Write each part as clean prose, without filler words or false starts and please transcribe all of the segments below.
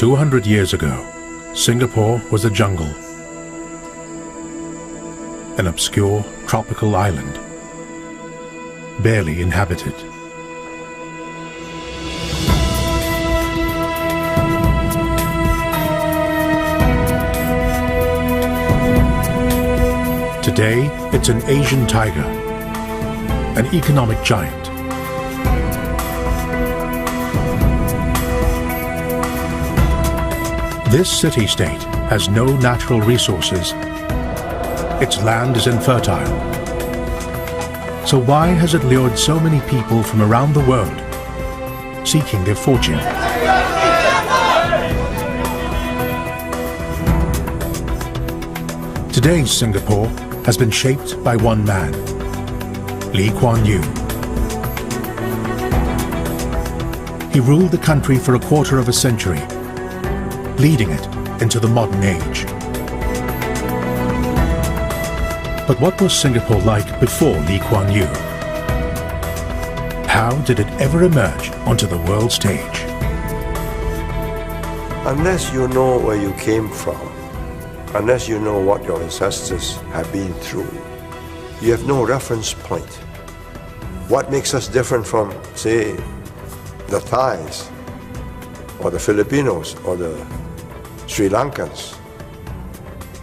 200 years ago, Singapore was a jungle, an obscure tropical island, barely inhabited. Today, it's an Asian tiger, an economic giant. This city-state has no natural resources. Its land is infertile. So why has it lured so many people from around the world seeking their fortune? Today's Singapore has been shaped by one man, Lee Kuan Yew. He ruled the country for a quarter of a century, leading it into the modern age. But what was Singapore like before Lee Kuan Yew? How did it ever emerge onto the world stage? Unless you know where you came from, unless you know what your ancestors have been through, you have no reference point. What makes us different from, say, the Thais, or the Filipinos, or the Sri Lankans?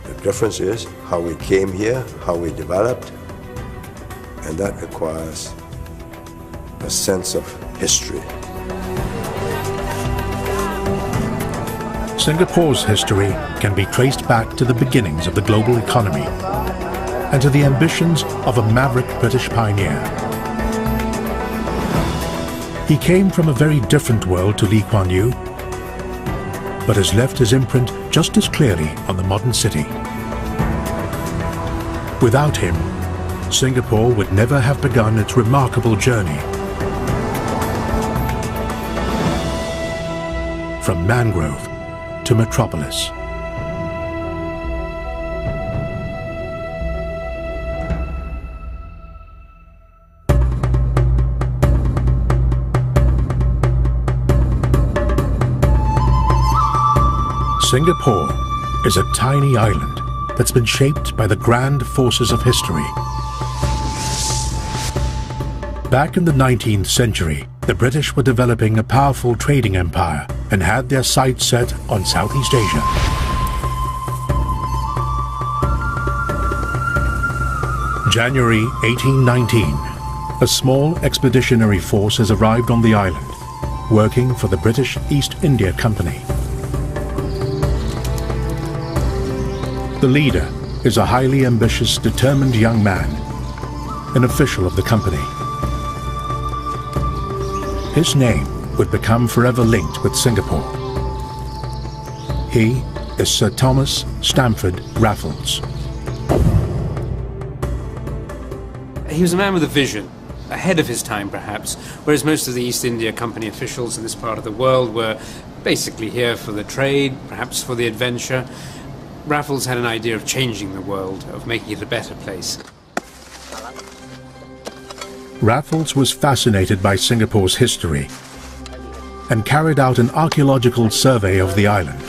The difference is how we came here, how we developed, and that requires a sense of history. Singapore's history can be traced back to the beginnings of the global economy and to the ambitions of a maverick British pioneer. He came from a very different world to Lee Kuan Yew, but has left his imprint just as clearly on the modern city. Without him, Singapore would never have begun its remarkable journey. From mangrove to metropolis. Singapore is a tiny island that's been shaped by the grand forces of history. Back in the 19th century, the British were developing a powerful trading empire and had their sights set on Southeast Asia. January 1819, a small expeditionary force has arrived on the island, working for the British East India Company. The leader is a highly ambitious, determined young man, an official of the company. His name would become forever linked with Singapore. He is Sir Thomas Stamford Raffles. He was a man with a vision, ahead of his time perhaps, whereas most of the East India Company officials in this part of the world were basically here for the trade, perhaps for the adventure. Raffles had an idea of changing the world, of making it a better place. Raffles was fascinated by Singapore's history and carried out an archaeological survey of the island,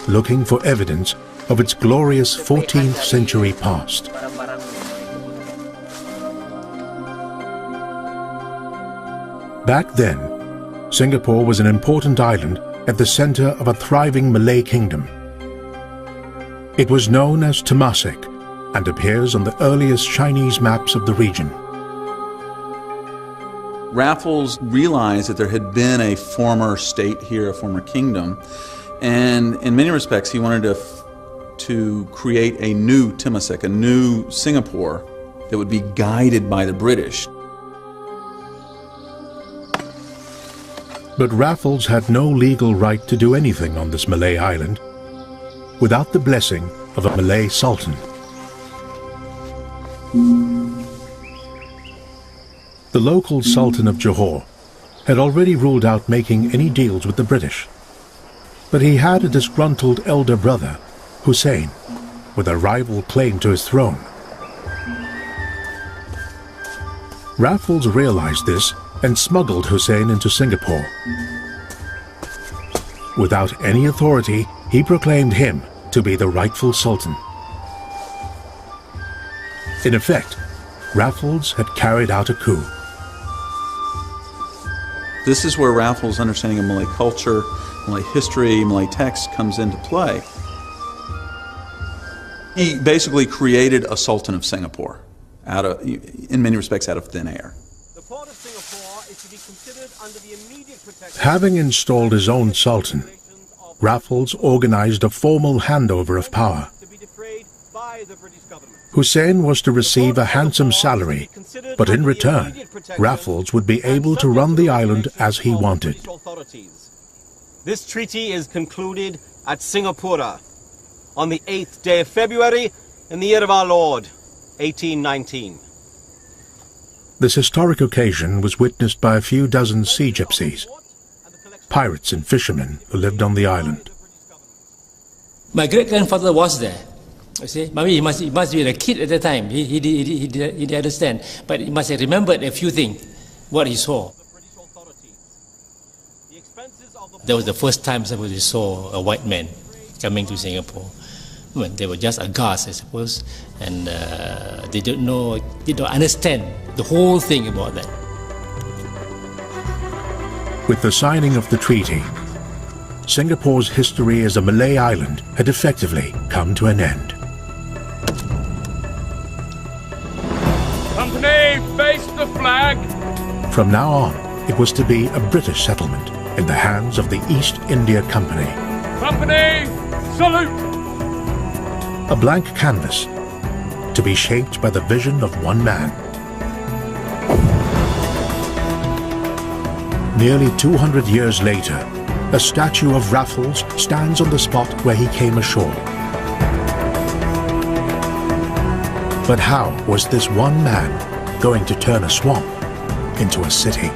looking for evidence of its glorious 14th century past. Back then, Singapore was an important island at the center of a thriving Malay kingdom. It was known as Temasek and appears on the earliest Chinese maps of the region. Raffles realized that there had been a former state here, a former kingdom, and in many respects he wanted to create a new Temasek, a new Singapore that would be guided by the British. But Raffles had no legal right to do anything on this Malay island without the blessing of a Malay sultan. The local Sultan of Johor had already ruled out making any deals with the British, but he had a disgruntled elder brother, Hussein, with a rival claim to his throne. Raffles realized this and smuggled Hussein into Singapore, Without any authority, he proclaimed him to be the rightful sultan. In effect, Raffles had carried out a coup. This is where Raffles' understanding of Malay culture, Malay history, Malay text comes into play. He basically created a Sultan of Singapore, in many respects out of thin air. The port of Singapore is to be considered under the immediate protection. Having installed his own sultan, Raffles organized a formal handover of power. To be defrayed by the British government. Hussein was to receive a handsome salary, but in return, Raffles would be able to run the island as he wanted. This treaty is concluded at Singapura on the 8th day of February in the year of our Lord, 1819. This historic occasion was witnessed by a few dozen sea gypsies, pirates and fishermen who lived on the island. My great-grandfather was there. You see, maybe he must be a kid at the time. He didn't understand, but he must have remembered a few things, what he saw. That was the first time somebody saw a white man coming to Singapore. When they were just aghast, I suppose, and they didn't understand the whole thing about that. With the signing of the treaty, Singapore's history as a Malay island had effectively come to an end. Company, face the flag! From now on, it was to be a British settlement in the hands of the East India Company. Company, salute! A blank canvas to be shaped by the vision of one man. Nearly 200 years later, a statue of Raffles stands on the spot where he came ashore. But how was this one man going to turn a swamp into a city?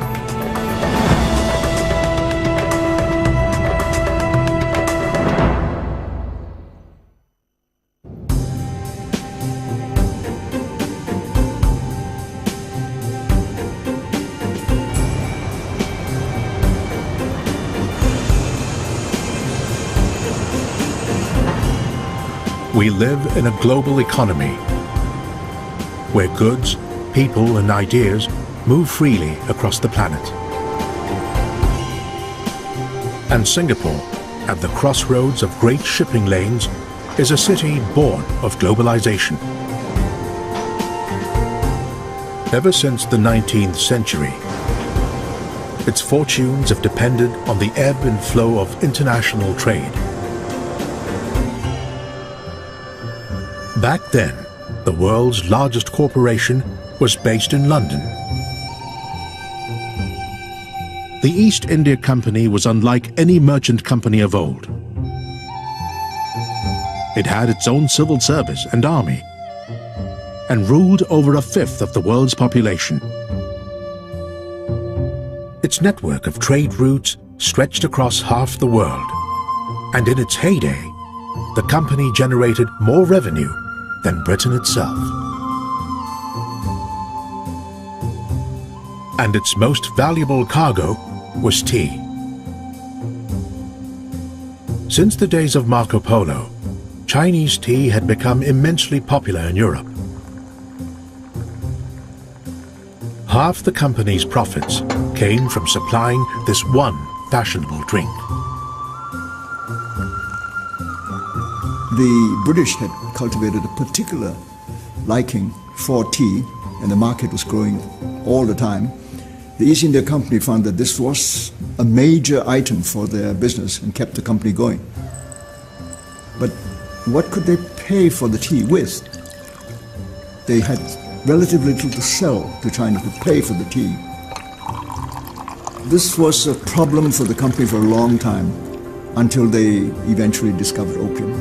We live in a global economy where goods, people and ideas move freely across the planet. And Singapore, at the crossroads of great shipping lanes, is a city born of globalization. Ever since the 19th century, its fortunes have depended on the ebb and flow of international trade. Back then, the world's largest corporation was based in London. The East India Company was unlike any merchant company of old. It had its own civil service and army, and ruled over 1/5 of the world's population. Its network of trade routes stretched across half the world, and in its heyday, the company generated more revenue than Britain itself. And its most valuable cargo was tea. Since the days of Marco Polo, Chinese tea had become immensely popular in Europe. Half the company's profits came from supplying this one fashionable drink. The British had cultivated a particular liking for tea, and the market was growing all the time. The East India Company found that this was a major item for their business and kept the company going. But what could they pay for the tea with? They had relatively little to sell to China to pay for the tea. This was a problem for the company for a long time, until they eventually discovered opium.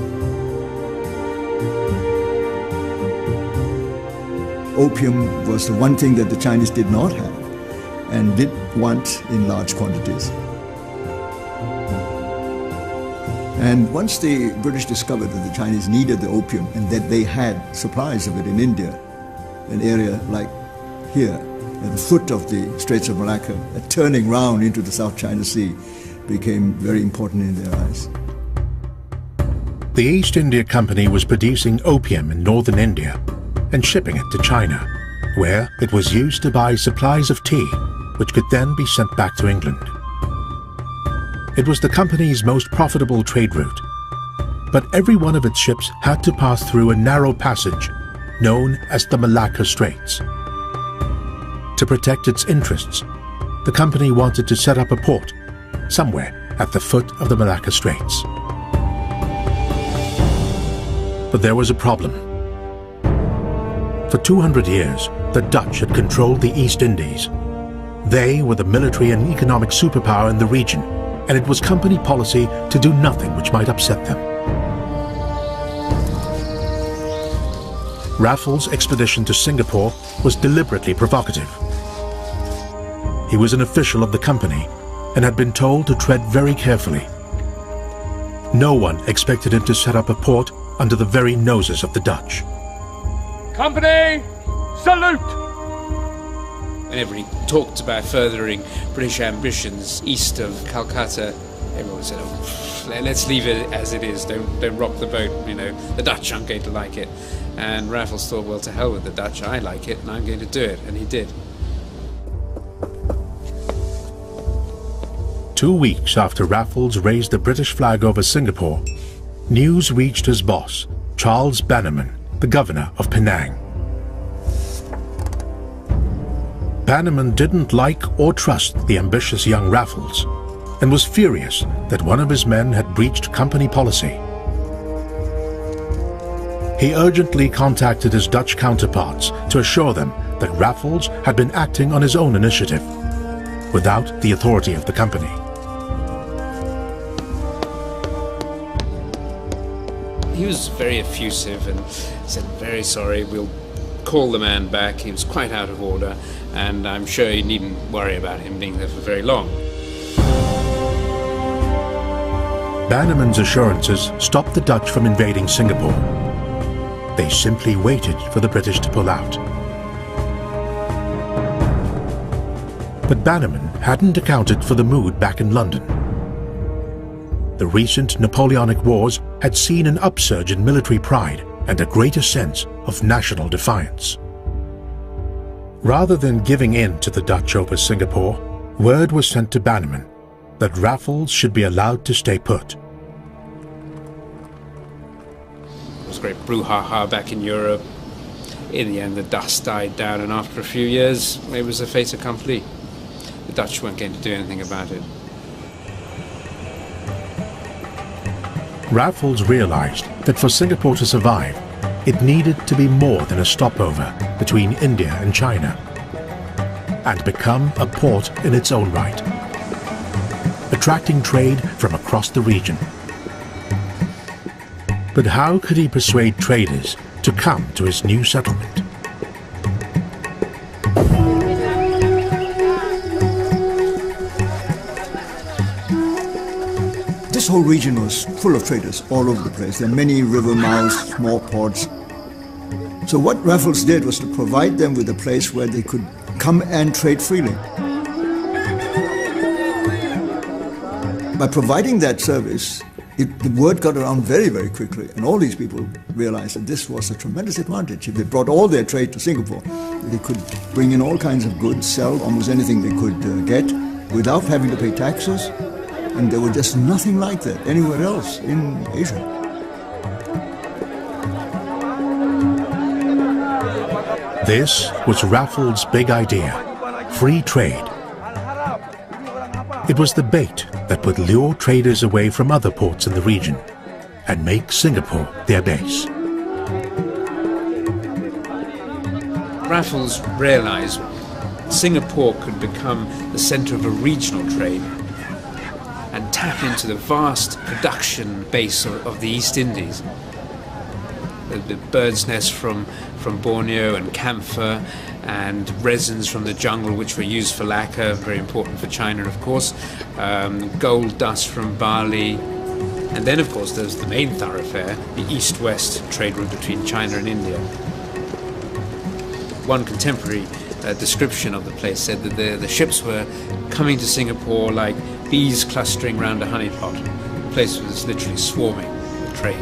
Opium was the one thing that the Chinese did not have and did want in large quantities. And once the British discovered that the Chinese needed the opium and that they had supplies of it in India, an area like here, at the foot of the Straits of Malacca, turning round into the South China Sea, became very important in their eyes. The East India Company was producing opium in northern India and shipping it to China, where it was used to buy supplies of tea, which could then be sent back to England. It was the company's most profitable trade route, but every one of its ships had to pass through a narrow passage known as the Malacca Straits. To protect its interests, the company wanted to set up a port somewhere at the foot of the Malacca Straits. But there was a problem. For 200 years, the Dutch had controlled the East Indies. They were the military and economic superpower in the region, and it was company policy to do nothing which might upset them. Raffles' expedition to Singapore was deliberately provocative. He was an official of the company and had been told to tread very carefully. No one expected him to set up a port under the very noses of the Dutch. Company, salute! Whenever he talked about furthering British ambitions east of Calcutta, everyone said, "Oh, let's leave it as it is. Don't rock the boat. You know, the Dutch aren't going to like it." And Raffles thought, "Well, to hell with the Dutch. I like it, and I'm going to do it." And he did. 2 weeks after Raffles raised the British flag over Singapore, news reached his boss, Charles Bannerman, the governor of Penang. Bannerman didn't like or trust the ambitious young Raffles and was furious that one of his men had breached company policy. He urgently contacted his Dutch counterparts to assure them that Raffles had been acting on his own initiative, without the authority of the company. He was very effusive and said, "Very sorry, we'll call the man back. He was quite out of order, and I'm sure you needn't worry about him being there for very long." Bannerman's assurances stopped the Dutch from invading Singapore. They simply waited for the British to pull out. But Bannerman hadn't accounted for the mood back in London. The recent Napoleonic Wars had seen an upsurge in military pride and a greater sense of national defiance. Rather than giving in to the Dutch over Singapore, word was sent to Bannerman that Raffles should be allowed to stay put. There was great brouhaha back in Europe. In the end, the dust died down, and after a few years, it was a fait accompli. The Dutch weren't going to do anything about it. Raffles realized that for Singapore to survive, it needed to be more than a stopover between India and China, and become a port in its own right, attracting trade from across the region. But how could he persuade traders to come to his new settlement? This whole region was full of traders all over the place. There are many river mouths, small ports. So what Raffles did was to provide them with a place where they could come and trade freely. By providing that service, the word got around very, very quickly, and all these people realized that this was a tremendous advantage. If they brought all their trade to Singapore, they could bring in all kinds of goods, sell almost anything they could get without having to pay taxes. And there was just nothing like that anywhere else in Asia. This was Raffles' big idea, free trade. It was the bait that would lure traders away from other ports in the region and make Singapore their base. Raffles realized Singapore could become the center of a regional trade and tap into the vast production base of the East Indies. The bird's nest from Borneo, and camphor and resins from the jungle which were used for lacquer, very important for China of course, gold dust from Bali, and then of course there's the main thoroughfare, the east-west trade route between China and India. One contemporary description of the place said that the ships were coming to Singapore like bees clustering round a honeypot. The place was literally swarming with trade.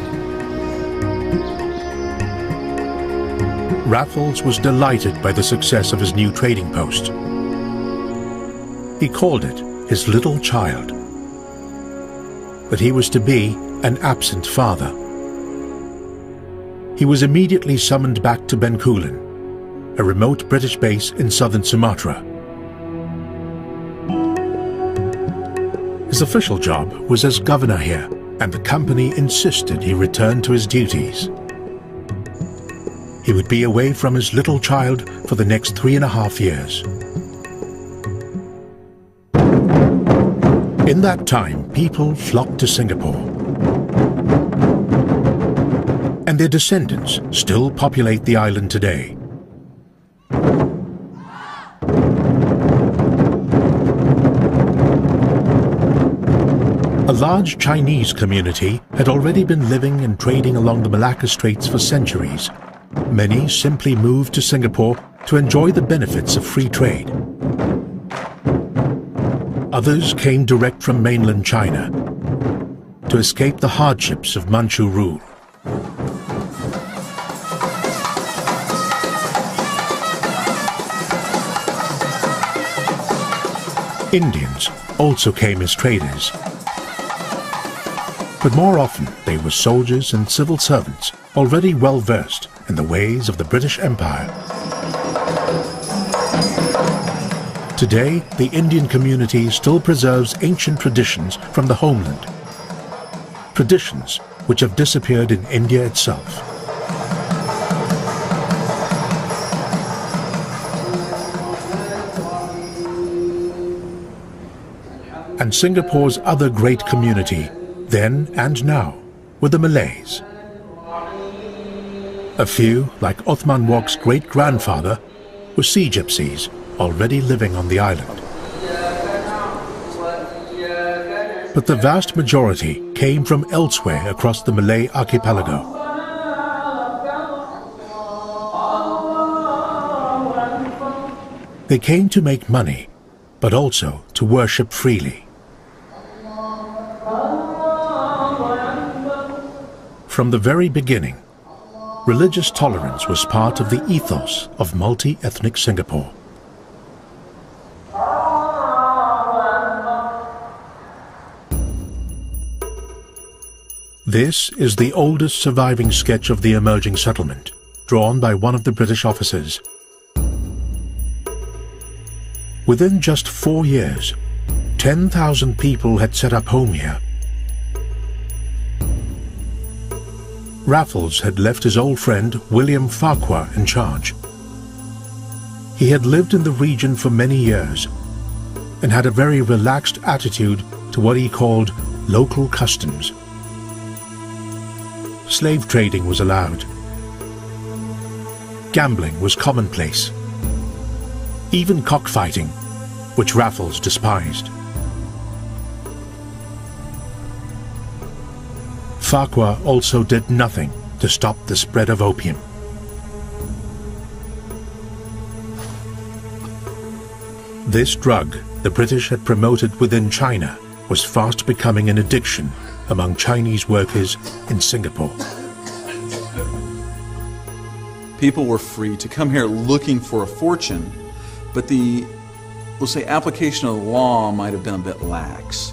Raffles was delighted by the success of his new trading post. He called it his little child. But he was to be an absent father. He was immediately summoned back to Bencoolen, a remote British base in southern Sumatra. His official job was as governor here, and the company insisted he return to his duties. He would be away from his little child for the next 3.5 years. In that time, people flocked to Singapore, and their descendants still populate the island today. A large Chinese community had already been living and trading along the Malacca Straits for centuries. Many simply moved to Singapore to enjoy the benefits of free trade. Others came direct from mainland China to escape the hardships of Manchu rule. Indians also came as traders, but more often they were soldiers and civil servants already well versed in the ways of the British Empire. Today, the Indian community still preserves ancient traditions from the homeland, traditions which have disappeared in India itself. And Singapore's other great community, then and now, were the Malays. A few, like Othman Wok's great-grandfather, were sea gypsies already living on the island. But the vast majority came from elsewhere across the Malay archipelago. They came to make money, but also to worship freely. From the very beginning, religious tolerance was part of the ethos of multi-ethnic Singapore. This is the oldest surviving sketch of the emerging settlement, drawn by one of the British officers. Within just 4 years, 10,000 people had set up home here. Raffles had left his old friend William Farquhar in charge. He had lived in the region for many years and had a very relaxed attitude to what he called local customs. Slave trading was allowed. Gambling was commonplace. Even cockfighting, which Raffles despised. Farquhar also did nothing to stop the spread of opium. This drug the British had promoted within China was fast becoming an addiction among Chinese workers in Singapore. People were free to come here looking for a fortune, but the, we'll say, application of the law might have been a bit lax.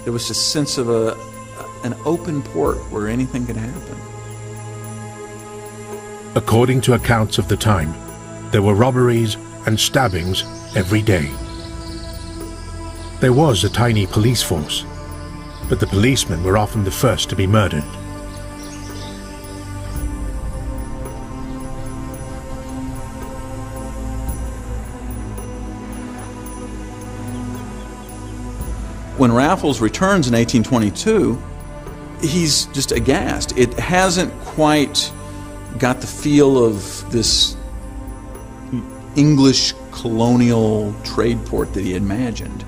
There was this sense of an open port where anything could happen. According to accounts of the time, there were robberies and stabbings every day. There was a tiny police force, but the policemen were often the first to be murdered. When Raffles returns in 1822, he's just aghast. It hasn't quite got the feel of this English colonial trade port that he had imagined.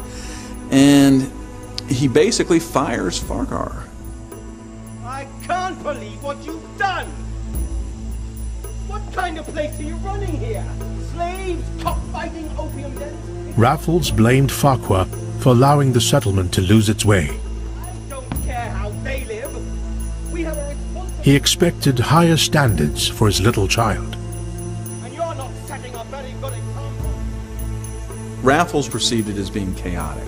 And he basically fires Farquhar. I can't believe what you've done! What kind of place are you running here? Slaves, cockfighting, opium dens? Raffles blamed Farquhar for allowing the settlement to lose its way. I don't care how they live. We have a responsibility. He expected higher standards for his little child. And you're not setting a very good example. Raffles perceived it as being chaotic.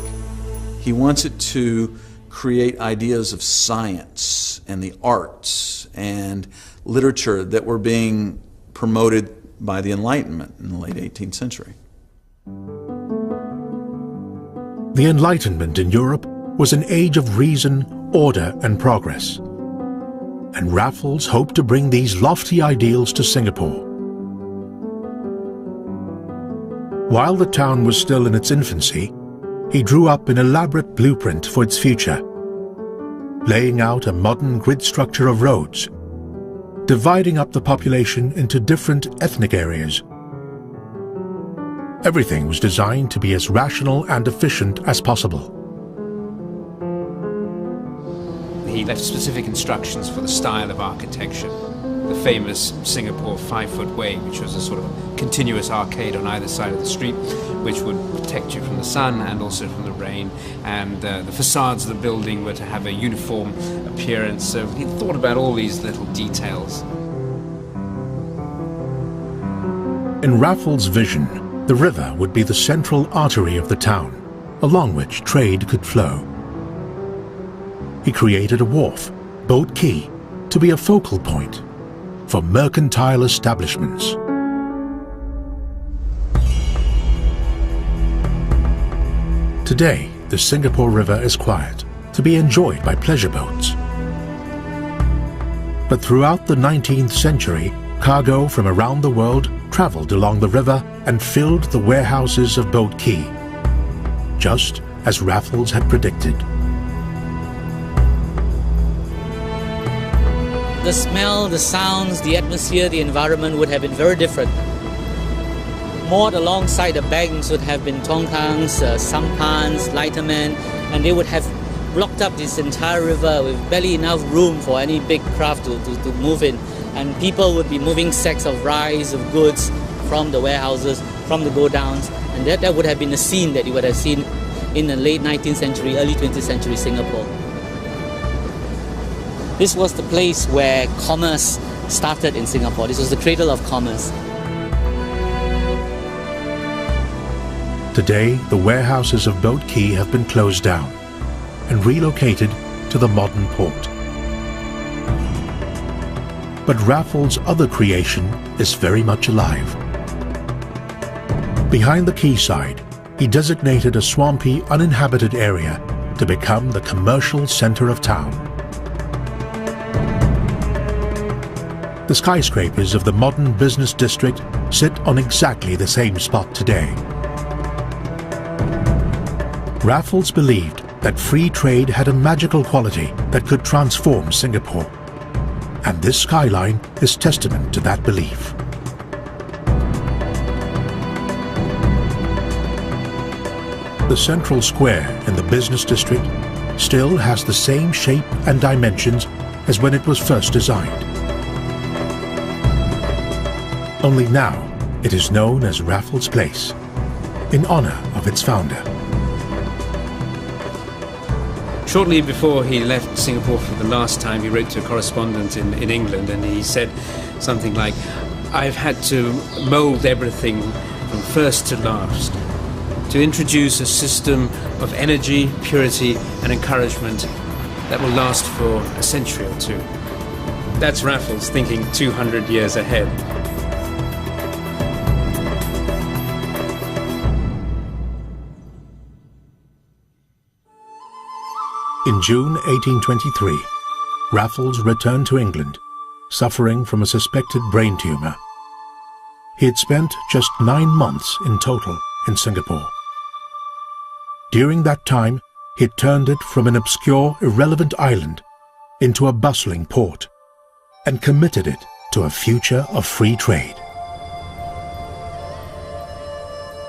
He wants it to create ideas of science and the arts and literature that were being promoted by the Enlightenment in the late 18th century. The Enlightenment in Europe was an age of reason, order, and progress. And Raffles hoped to bring these lofty ideals to Singapore. While the town was still in its infancy, he drew up an elaborate blueprint for its future, laying out a modern grid structure of roads, dividing up the population into different ethnic areas. Everything was designed to be as rational and efficient as possible. He left specific instructions for the style of architecture. The famous Singapore 5-foot way, which was a sort of continuous arcade on either side of the street, which would protect you from the sun and also from the rain. And the facades of the building were to have a uniform appearance. So he thought about all these little details. In Raffles' vision, the river would be the central artery of the town, along which trade could flow. He created a wharf, Boat Quay, to be a focal point for mercantile establishments. Today, the Singapore River is quiet, to be enjoyed by pleasure boats. But throughout the 19th century, cargo from around the world traveled along the river and filled the warehouses of Boat Quay, just as Raffles had predicted. The smell, the sounds, the atmosphere, the environment would have been very different. Moored alongside the banks would have been tongkangs, sampans, lightermen, and they would have blocked up this entire river with barely enough room for any big craft to move in. And people would be moving sacks of rice, of goods from the warehouses, from the go-downs, and that would have been a scene that you would have seen in the late 19th century, early 20th century Singapore. This was the place where commerce started in Singapore. This was the cradle of commerce. Today, the warehouses of Boat Quay have been closed down and relocated to the modern port. But Raffles' other creation is very much alive. Behind the quayside, he designated a swampy, uninhabited area to become the commercial center of town. The skyscrapers of the modern business district sit on exactly the same spot today. Raffles believed that free trade had a magical quality that could transform Singapore, and this skyline is testament to that belief. The central square in the business district still has the same shape and dimensions as when it was first designed. Only now it is known as Raffles Place, in honor of its founder. Shortly before he left Singapore for the last time, he wrote to a correspondent in England, and he said something like, "I've had to mold everything from first to last, to introduce a system of energy, purity, and encouragement that will last for a century or two." That's Raffles thinking 200 years ahead. In June 1823, Raffles returned to England, suffering from a suspected brain tumor. He had spent just 9 months in total in Singapore. During that time, he had turned it from an obscure, irrelevant island into a bustling port and committed it to a future of free trade.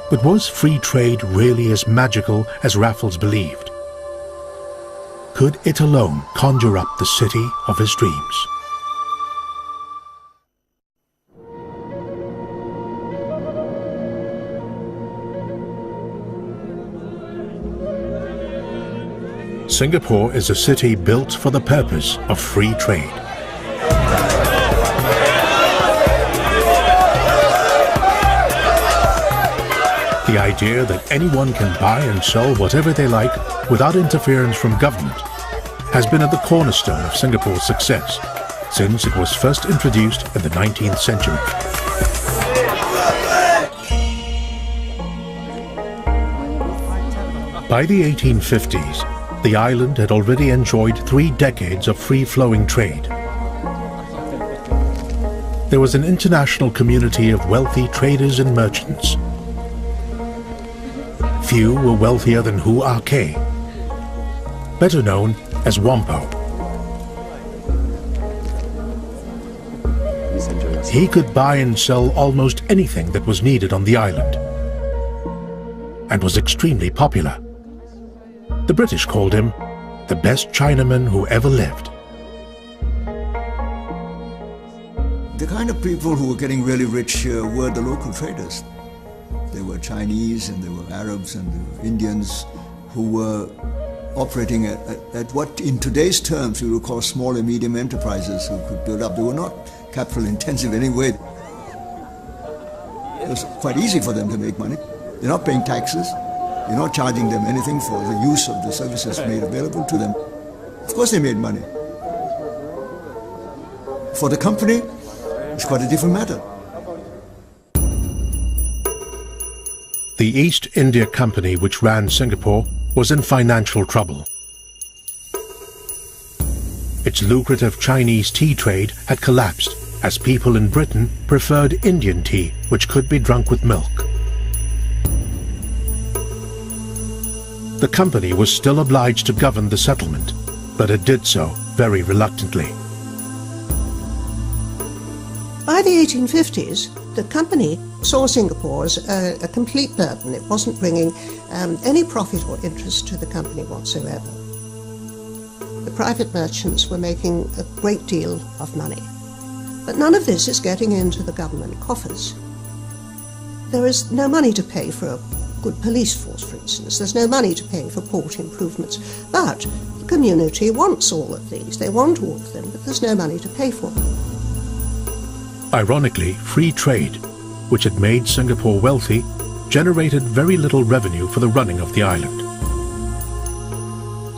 But was free trade really as magical as Raffles believed? Could it alone conjure up the city of his dreams? Singapore is a city built for the purpose of free trade. The idea that anyone can buy and sell whatever they like without interference from government has been at the cornerstone of Singapore's success since it was first introduced in the 19th century. By the 1850s, the island had already enjoyed 3 decades of free-flowing trade. There was an international community of wealthy traders and merchants. Few were wealthier than Hu Ah-kay, better known as Whampoa. He could buy and sell almost anything that was needed on the island, and was extremely popular. The British called him the best Chinaman who ever lived. The kind of people who were getting really rich were the local traders. There were Chinese and there were Arabs and there were Indians who were operating at what in today's terms we would call small and medium enterprises who could build up. They were not capital intensive anyway. It was quite easy for them to make money. They're not paying taxes. You're not charging them anything for the use of the services made available to them. Of course they made money. For the company, it's quite a different matter. The East India Company, which ran Singapore, was in financial trouble. Its lucrative Chinese tea trade had collapsed as people in Britain preferred Indian tea, which could be drunk with milk. The company was still obliged to govern the settlement, but it did so very reluctantly. By the 1850s, the company saw Singapore as a complete burden. It wasn't bringing any profit or interest to the company whatsoever. The private merchants were making a great deal of money. But none of this is getting into the government coffers. There is no money to pay for a good police force, for instance. There's no money to pay for port improvements. But the community wants all of these. They want all of them, but there's no money to pay for them. Ironically, free trade, which had made Singapore wealthy, generated very little revenue for the running of the island.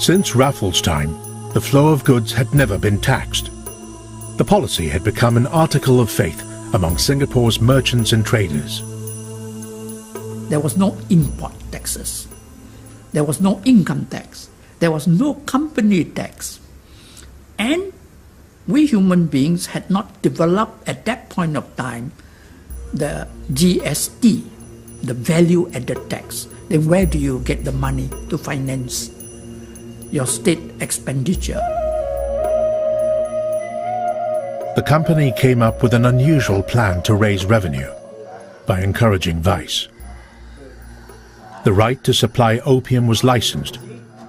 Since Raffles' time, the flow of goods had never been taxed. The policy had become an article of faith among Singapore's merchants and traders. There was no import taxes. There was no income tax. There was no company tax. And we human beings had not developed at that point of time the GST, the value added tax. Then where do you get the money to finance your state expenditure? The company came up with an unusual plan to raise revenue by encouraging vice. The right to supply opium was licensed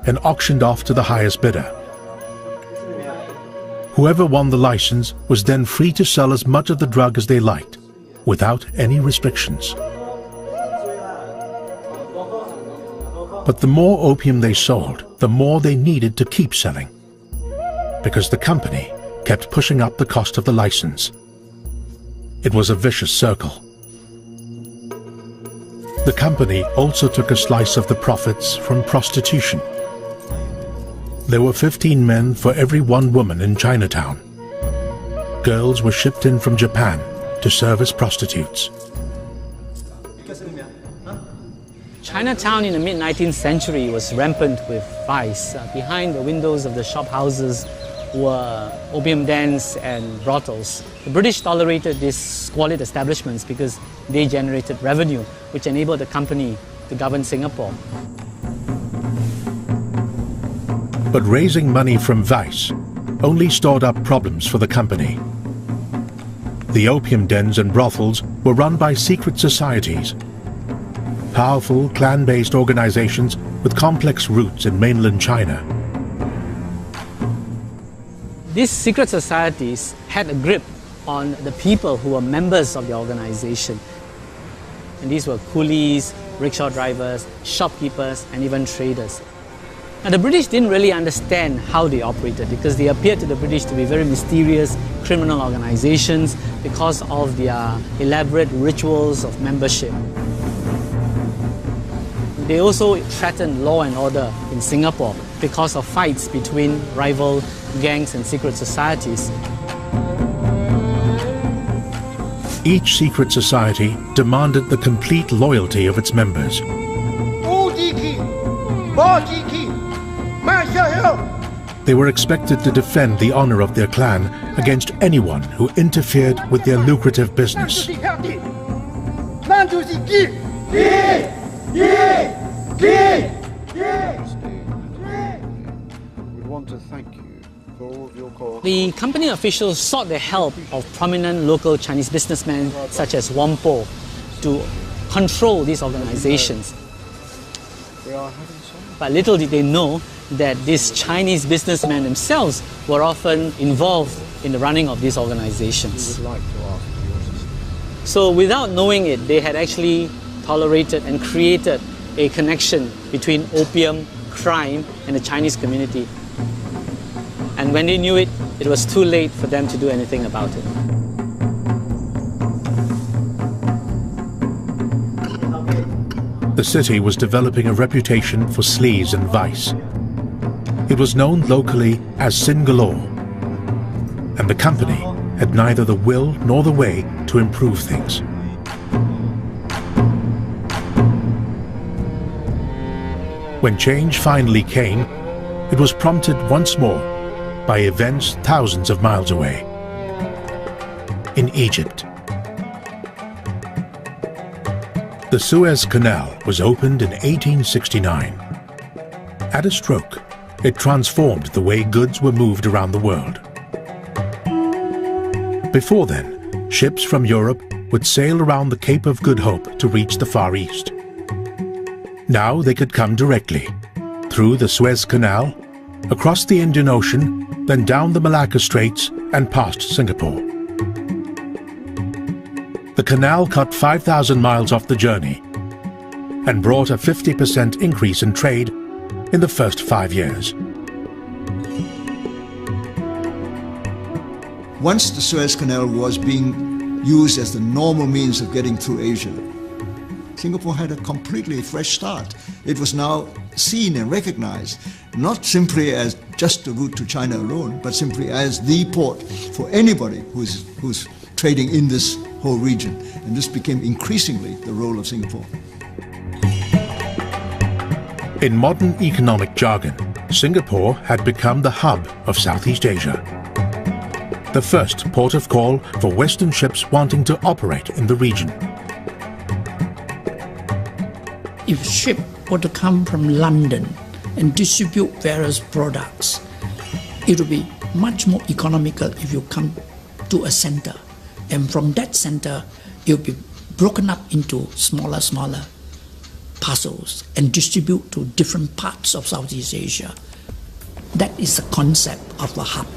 and auctioned off to the highest bidder. Whoever won the license was then free to sell as much of the drug as they liked, without any restrictions. But the more opium they sold, the more they needed to keep selling, because the company kept pushing up the cost of the license. It was a vicious circle. The company also took a slice of the profits from prostitution. There were 15 men for every 1 woman in Chinatown. Girls were shipped in from Japan to serve as prostitutes. Chinatown in the mid-19th century was rampant with vice. Behind the windows of the shop houses were opium dens and brothels. The British tolerated these squalid establishments because they generated revenue, which enabled the company to govern Singapore. But raising money from vice only stored up problems for the company. The opium dens and brothels were run by secret societies, powerful clan-based organizations with complex roots in mainland China. These secret societies had a grip on the people who were members of the organization. And these were coolies, rickshaw drivers, shopkeepers, and even traders. Now, the British didn't really understand how they operated because they appeared to the British to be very mysterious criminal organizations because of their elaborate rituals of membership. They also threatened law and order in Singapore because of fights between rival gangs and secret societies. Each secret society demanded the complete loyalty of its members. They were expected to defend the honor of their clan against anyone who interfered with their lucrative business. We want to thank you for all of your call. The company officials sought the help of prominent local Chinese businessmen such as Whampoa to control these organizations. But little did they know that these Chinese businessmen themselves were often involved in the running of these organizations. So without knowing it, they had actually tolerated and created a connection between opium, crime, and the Chinese community. And when they knew it, it was too late for them to do anything about it. The city was developing a reputation for sleaze and vice. It was known locally as Singalore, and the company had neither the will nor the way to improve things. When change finally came, it was prompted once more by events thousands of miles away, in Egypt. The Suez Canal was opened in 1869. At a stroke, it transformed the way goods were moved around the world. Before then, ships from Europe would sail around the Cape of Good Hope to reach the Far East. Now they could come directly, through the Suez Canal, across the Indian Ocean, then down the Malacca Straits and past Singapore. The canal cut 5,000 miles off the journey and brought a 50% increase in trade in the first 5 years. Once the Suez Canal was being used as the normal means of getting through Asia, Singapore had a completely fresh start. It was now seen and recognized, not simply as just a route to China alone, but simply as the port for anybody who's trading in this whole region. And this became increasingly the role of Singapore. In modern economic jargon, Singapore had become the hub of Southeast Asia, the first port of call for Western ships wanting to operate in the region. If a ship were to come from London and distribute various products, it would be much more economical if you come to a center. And from that center, it will be broken up into smaller parcels and distribute to different parts of Southeast Asia. That is the concept of a hub.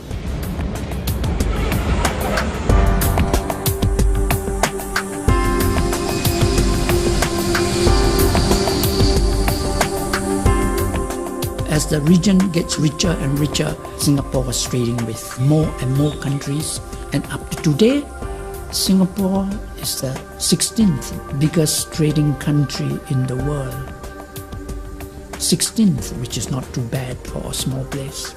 As the region gets richer and richer, Singapore was trading with more and more countries, and up to today, Singapore is the 16th biggest trading country in the world. 16th, which is not too bad for a small place.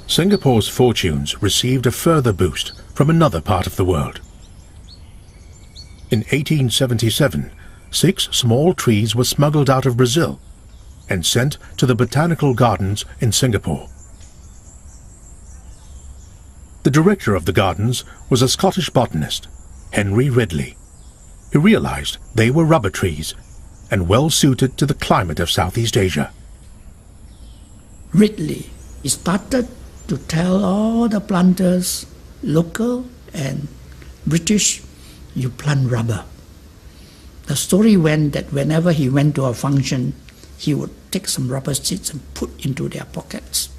Singapore's fortunes received a further boost from another part of the world. In 1877, 6 small trees were smuggled out of Brazil and sent to the botanical gardens in Singapore. The director of the gardens was a Scottish botanist, Henry Ridley, who realized they were rubber trees and well suited to the climate of Southeast Asia. Ridley started to tell all the planters, local and British, you plant rubber. The story went that whenever he went to a function, he would take some rubber seeds and put into their pockets.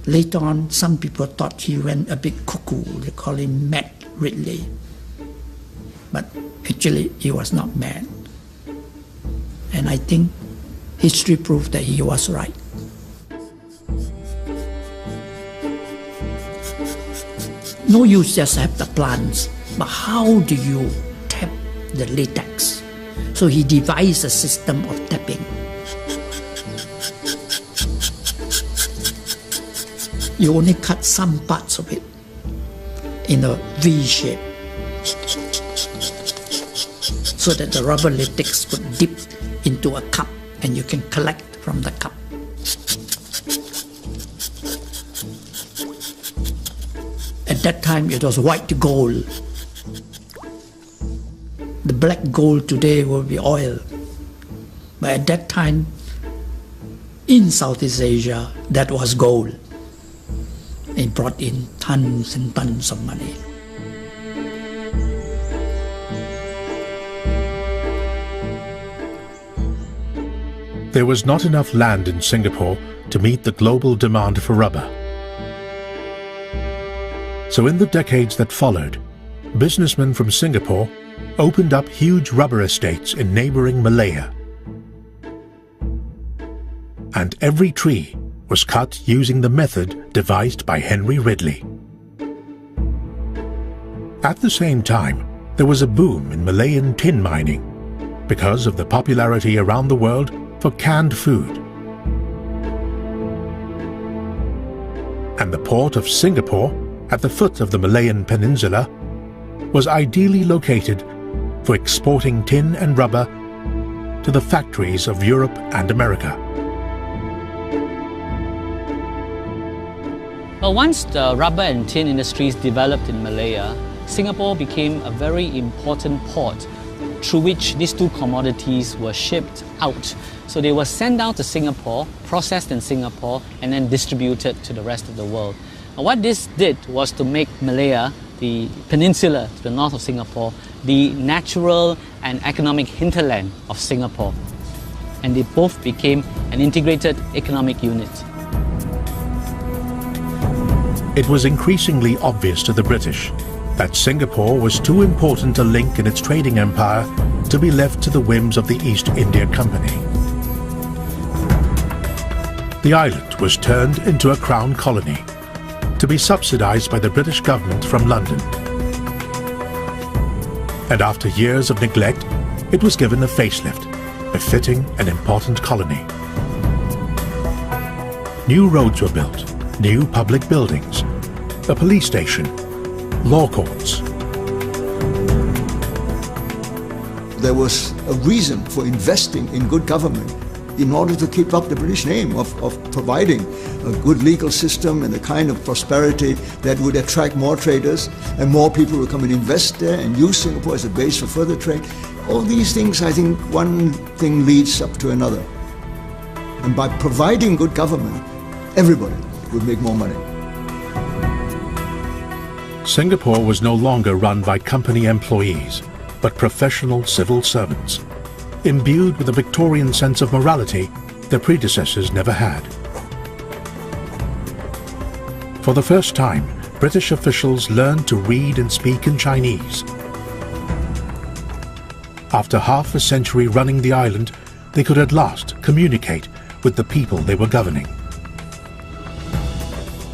Later on, some people thought he went a bit cuckoo. They call him Mad Ridley. But actually, he was not mad. And I think history proved that he was right. No use just have the plants, but how do you tap the latex? So he devised a system of tapping. You only cut some parts of it in a V shape so that the rubber latex could dip into a cup and you can collect from the cup. At that time, it was white gold. The black gold today will be oil. But at that time, in Southeast Asia, that was gold. It brought in tons and tons of money. There was not enough land in Singapore to meet the global demand for rubber. So in the decades that followed, businessmen from Singapore opened up huge rubber estates in neighboring Malaya. And every tree was cut using the method devised by Henry Ridley. At the same time, there was a boom in Malayan tin mining because of the popularity around the world for canned food. And the port of Singapore, at the foot of the Malayan Peninsula, was ideally located for exporting tin and rubber to the factories of Europe and America. Well, once the rubber and tin industries developed in Malaya, Singapore became a very important port through which these two commodities were shipped out. So they were sent out to Singapore, processed in Singapore, and then distributed to the rest of the world. And what this did was to make Malaya, the peninsula to the north of Singapore, the natural and economic hinterland of Singapore. And they both became an integrated economic unit. It was increasingly obvious to the British that Singapore was too important a link in its trading empire to be left to the whims of the East India Company. The island was turned into a crown colony to be subsidized by the British government from London. And after years of neglect, it was given a facelift, befitting an important colony. New roads were built, new public buildings, a police station, law courts. There was a reason for investing in good government in order to keep up the British name of providing a good legal system and the kind of prosperity that would attract more traders and more people would come and invest there and use Singapore as a base for further trade. All these things, I think one thing leads up to another. And by providing good government, everybody would make more money. Singapore was no longer run by company employees, but professional civil servants, imbued with a Victorian sense of morality their predecessors never had. For the first time, British officials learned to read and speak in Chinese. After half a century running the island, they could at last communicate with the people they were governing.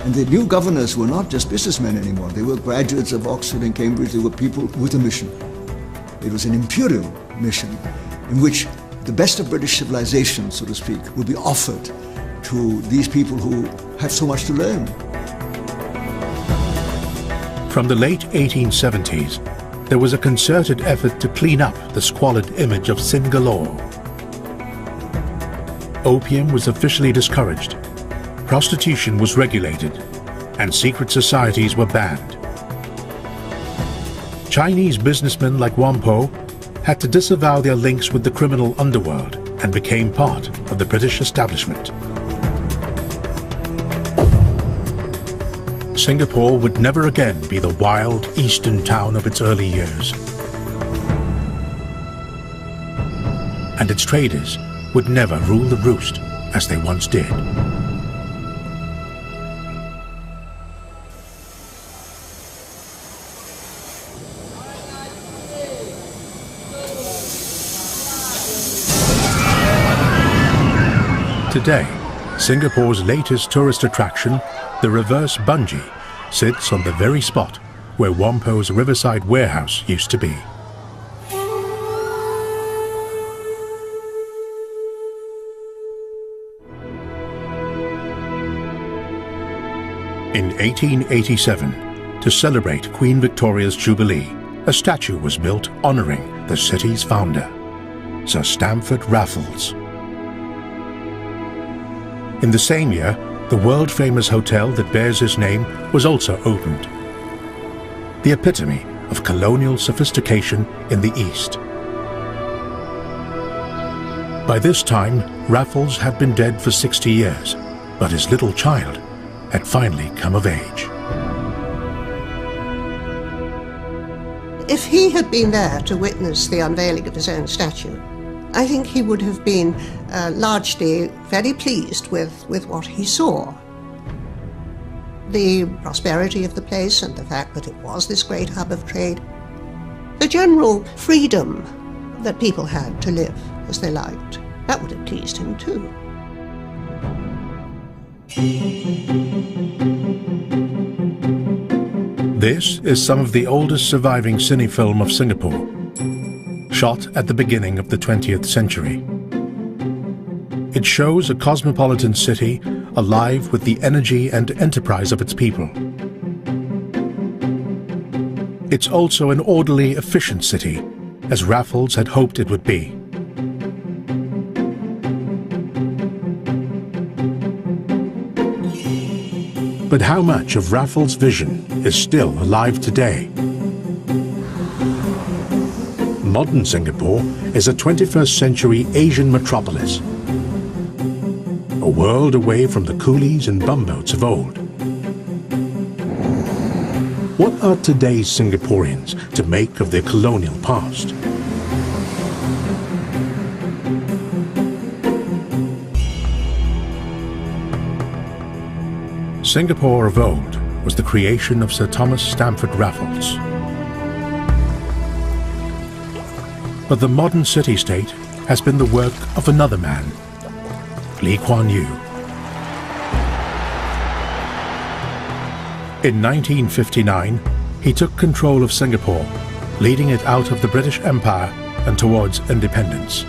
And the new governors were not just businessmen anymore. They were graduates of Oxford and Cambridge. They were people with a mission. It was an imperial mission in which the best of British civilization, so to speak, would be offered to these people who had so much to learn. From the late 1870s, there was a concerted effort to clean up the squalid image of Singalore. Opium was officially discouraged, prostitution was regulated, and secret societies were banned. Chinese businessmen like Whampoa had to disavow their links with the criminal underworld and became part of the British establishment. Singapore would never again be the wild eastern town of its early years. And its traders would never rule the roost as they once did. Today, Singapore's latest tourist attraction, the reverse bungee, sits on the very spot where Whampoa's riverside warehouse used to be. In 1887, to celebrate Queen Victoria's Jubilee, a statue was built honouring the city's founder, Sir Stamford Raffles. In the same year, the world-famous hotel that bears his name was also opened, the epitome of colonial sophistication in the East. By this time, Raffles had been dead for 60 years, but his little child had finally come of age. If he had been there to witness the unveiling of his own statue, I think he would have been largely very pleased with what he saw. The prosperity of the place and the fact that it was this great hub of trade, the general freedom that people had to live as they liked, that would have pleased him too. This is some of the oldest surviving cinefilm of Singapore, shot at the beginning of the 20th century. It shows a cosmopolitan city alive with the energy and enterprise of its people. It's also an orderly, efficient city, as Raffles had hoped it would be. But how much of Raffles' vision is still alive today? Modern Singapore is a 21st century Asian metropolis, a world away from the coolies and bumboats of old. What are today's Singaporeans to make of their colonial past? Singapore of old was the creation of Sir Thomas Stamford Raffles. But the modern city-state has been the work of another man, Lee Kuan Yew. In 1959, he took control of Singapore, leading it out of the British Empire and towards independence.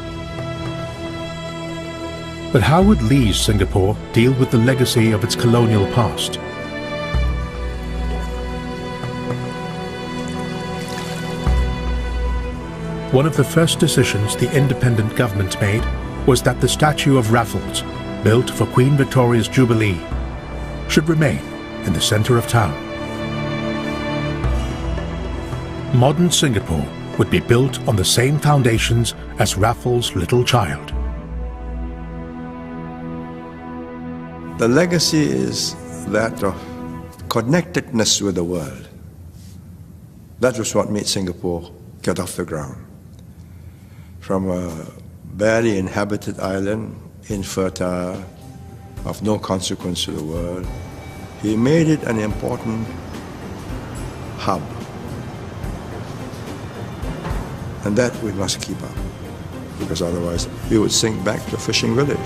But how would Lee's Singapore deal with the legacy of its colonial past? One of the first decisions the independent government made was that the statue of Raffles, built for Queen Victoria's Jubilee, should remain in the centre of town. Modern Singapore would be built on the same foundations as Raffles' little child. The legacy is that of connectedness with the world. That was what made Singapore get off the ground. From a barely inhabited island, infertile, of no consequence to the world, he made it an important hub. And that we must keep up, because otherwise we would sink back to a fishing village.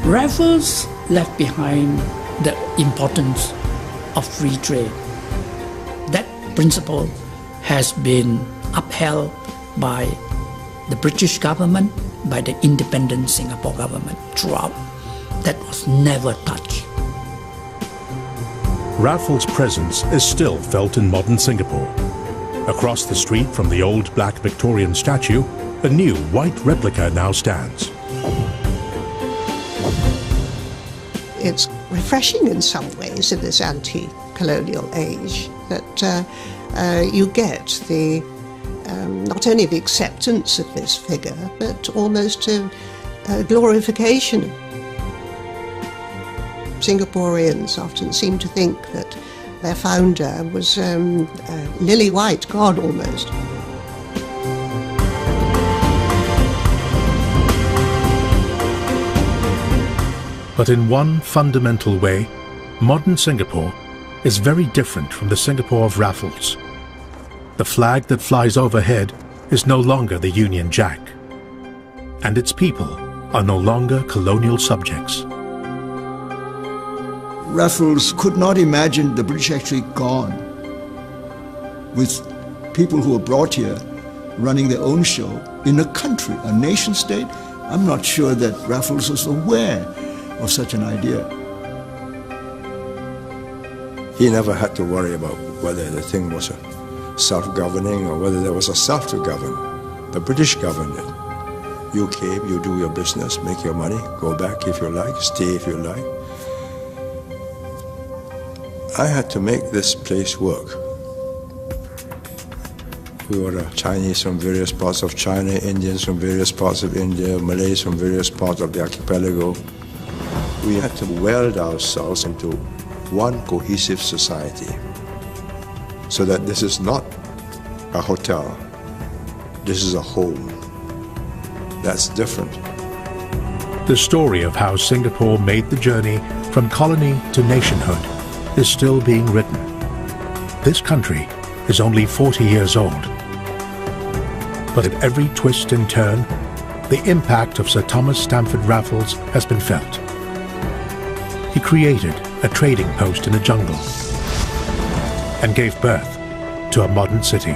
Raffles left behind the importance of free trade. That principle has been upheld by the British government, by the independent Singapore government throughout. That was never touched. Raffles' presence is still felt in modern Singapore. Across the street from the old black Victorian statue, a new white replica now stands. It's refreshing in some ways in this anti-colonial age that you get the not only the acceptance of this figure, but almost a glorification. Singaporeans often seem to think that their founder was a lily-white god almost. But in one fundamental way, modern Singapore is very different from the Singapore of Raffles. The flag that flies overhead is no longer the Union Jack. and its people are no longer colonial subjects. Raffles could not imagine the British actually gone, with people who were brought here running their own show in a country, a nation state. I'm not sure that Raffles was aware of such an idea. He never had to worry about whether the thing was a self-governing or whether there was a self to govern. The British governed it. You came, you do your business, make your money, go back if you like, stay if you like. I had to make this place work. We were Chinese from various parts of China, Indians from various parts of India, Malays from various parts of the archipelago. We had to weld ourselves into one cohesive society, so that this is not a hotel, this is a home. That's different. The story of how Singapore made the journey from colony to nationhood is still being written. This country is only 40 years old. But at every twist and turn, the impact of Sir Thomas Stamford Raffles has been felt. He created a trading post in the jungle and gave birth to a modern city.